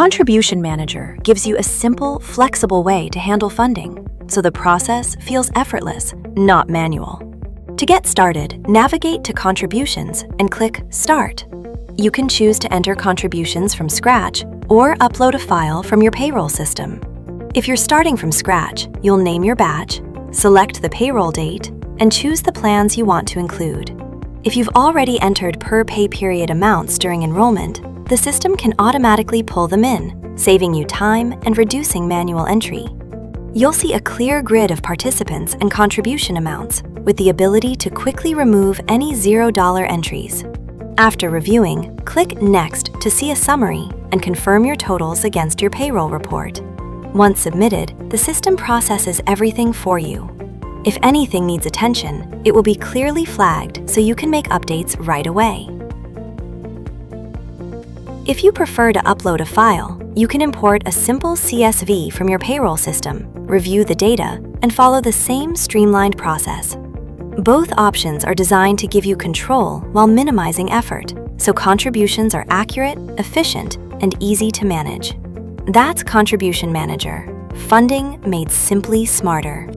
Contribution Manager gives you a simple, flexible way to handle funding, so the process feels effortless, not manual. To get started, navigate to Contributions and click Start. You can choose to enter contributions from scratch or upload a file from your payroll system. If you're starting from scratch, you'll name your batch, select the payroll date, and choose the plans you want to include. If you've already entered per pay period amounts during enrollment, the system can automatically pull them in, saving you time and reducing manual entry. You'll see a clear grid of participants and contribution amounts, with the ability to quickly remove any $0 entries. After reviewing, click Next to see a summary and confirm your totals against your payroll report. Once submitted, the system processes everything for you. If anything needs attention, it will be clearly flagged so you can make updates right away. If you prefer to upload a file, you can import a simple CSV from your payroll system, review the data, and follow the same streamlined process. Both options are designed to give you control while minimizing effort, so contributions are accurate, efficient, and easy to manage. That's Contribution Manager, funding made simply smarter.